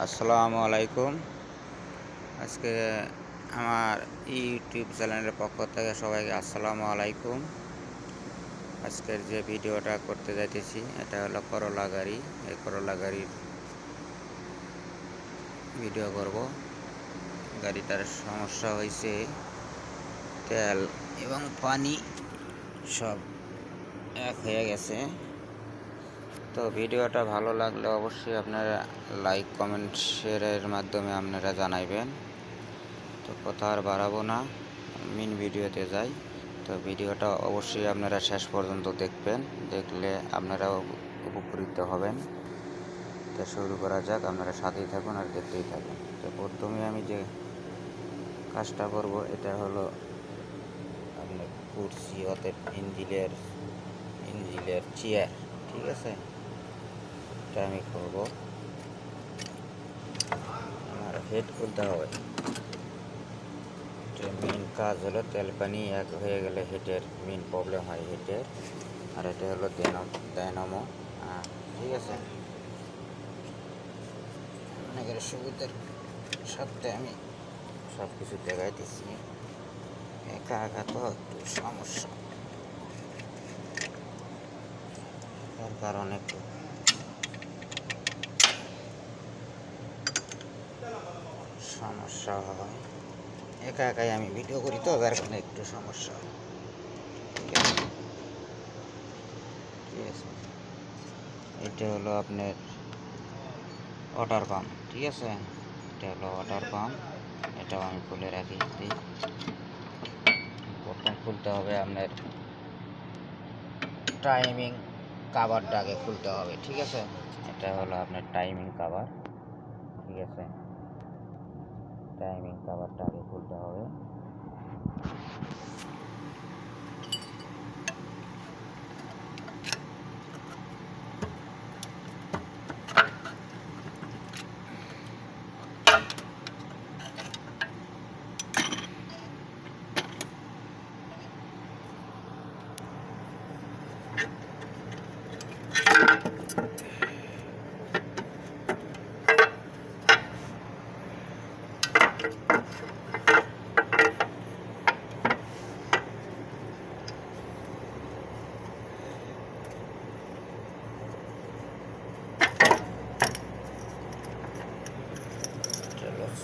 আসসালামু আলাইকুম। আজকে আমার ইউটিউব চ্যানেলের পক্ষ থেকে সবাইকে আসসালামু আলাইকুম। আজকের যে ভিডিওটা করতে যাইতেছি এটা হলো করলা গাড়ি। এই করলা গাড়ির ভিডিও করব। গাড়িটার সমস্যা হয়েছে তেল এবং পানি সব এক হয়ে গেছে। তো ভিডিওটা ভালো লাগলে অবশ্যই আপনারা লাইক কমেন্ট শেয়ারের মাধ্যমে আপনারা জানাইবেন। তো কথা আর বাড়াবো না, মেন ভিডিওতে যাই। তো ভিডিওটা অবশ্যই আপনারা শেষ পর্যন্ত দেখবেন, দেখলে আপনারাও উপকৃত হবেন। তো শুরু করা যাক, আপনারা সাথেই থাকুন আর দেখতেই থাকুন। তো প্রথমে আমি যে কাজটা করব এটা হলো আপনার কুরসি অতএব ইঞ্জিলের চেয়ার, ঠিক আছে। এটা আমি করব, আমার হেড খুলতে হবে। মেন কাজ হলো তেল পানি এক হয়ে গেলে হেডের মেন প্রবলেম হয় হেডের। আর এটা হলো ডায়নামো, ঠিক আছে। অনেকের সুবিধার সাথে আমি সব কিছু দেখাইতেছি, একা একা তো একটু সমস্যা, তার কারণে একটু সমস্যা হয়। একা একাই আমি ভিডিও করি তো, তার কারণে একটু সমস্যা হয়। ঠিক আছে, এটা হলো আপনার ওয়াটার পাম্প, ঠিক আছে। এটা হলো ওয়াটার পাম্প, এটাও আমি খুলে রাখি। প্রথম খুলতে হবে আপনার টাইমিং কাভারটা আগে খুলতে হবে, ঠিক আছে। এটা হলো আপনার টাইমিং কাভার, ঠিক আছে। টাইমিং কাভারটা আগে খুলতে হবে।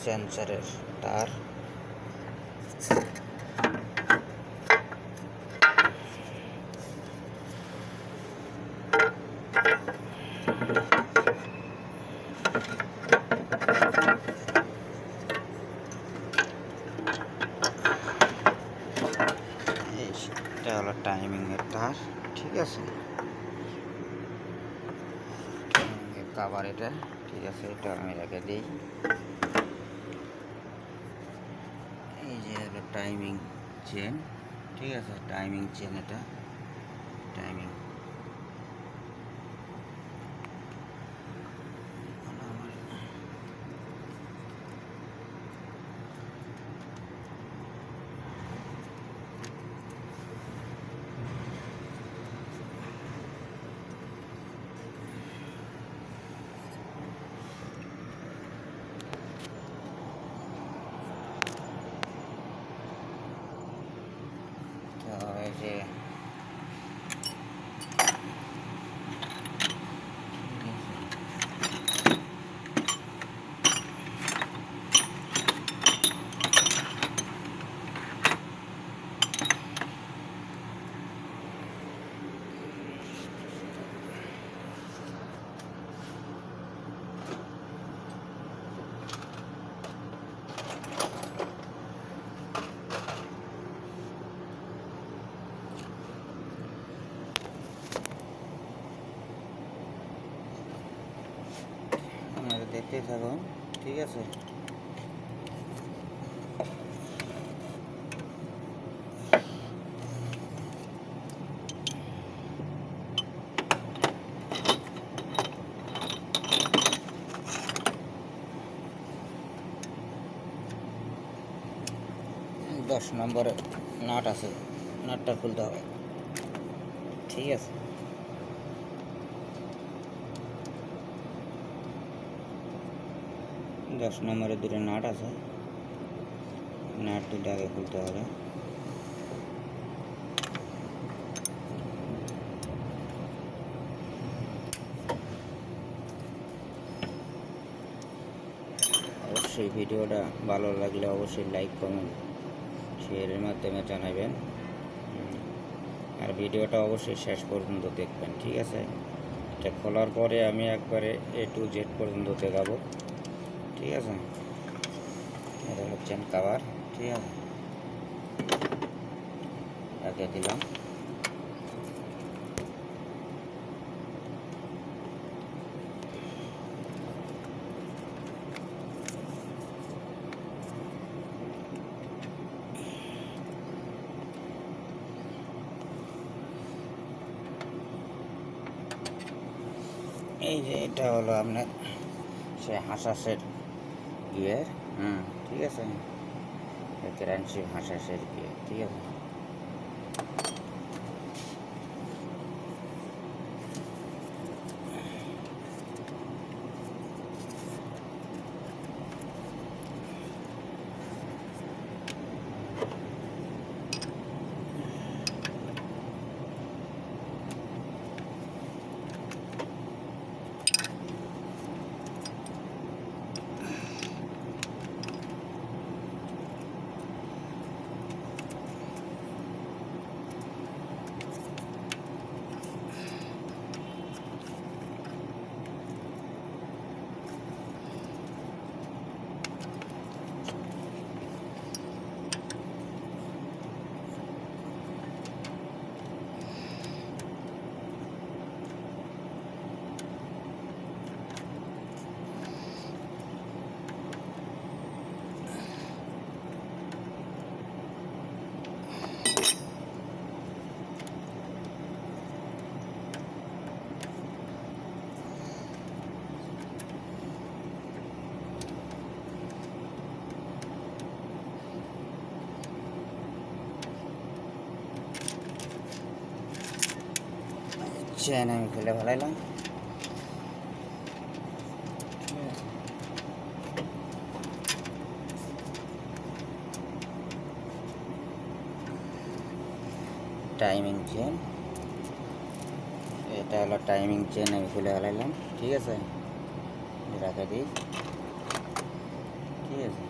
সেন্সরের তার, এটা হলো টাইমিংয়ের তার, ঠিক আছে। কাভার এটা, ঠিক আছে। এটা আমি রেখে দিই। এই যে হলো টাইমিং চেন, ঠিক আছে। টাইমিং চেন, এটা টাইমিং। এই যে দেখতেই থাকুন, ঠিক আছে। 10 নম্বরে নাট আছে, নাটটা খুলতে হবে, ঠিক আছে। 10 নম্বরের দুটো নাট আছে, নাট দুটো আগে খুলতে হবে। অবশ্যই ভিডিওটা ভালো লাগলে অবশ্যই লাইক কমেন্ট শেয়ারের মাধ্যমে জানাবেন, আর ভিডিওটা অবশ্যই শেষ পর্যন্ত দেখবেন, ঠিক আছে? এটা খোলার পরে আমি একবারে A to Z পর্যন্ত দেখাবো, ঠিক আছে? এটা হচ্ছে কভার, ঠিক আছে, রেখে দিলাম। এই যে এটা হলো আপনার সে হাঁসাসের গিয়ার, ঠিক আছে, ক্রাঞ্চি হাঁসাসের গিয়ার, ঠিক আছে। চেন আমি খুলে ফেলাইলাম। টাইমিং চেন, এটা হলো টাইমিং চেন, আমি খুলে ফেলাইলাম, ঠিক আছে, রেখে দিই, ঠিক আছে।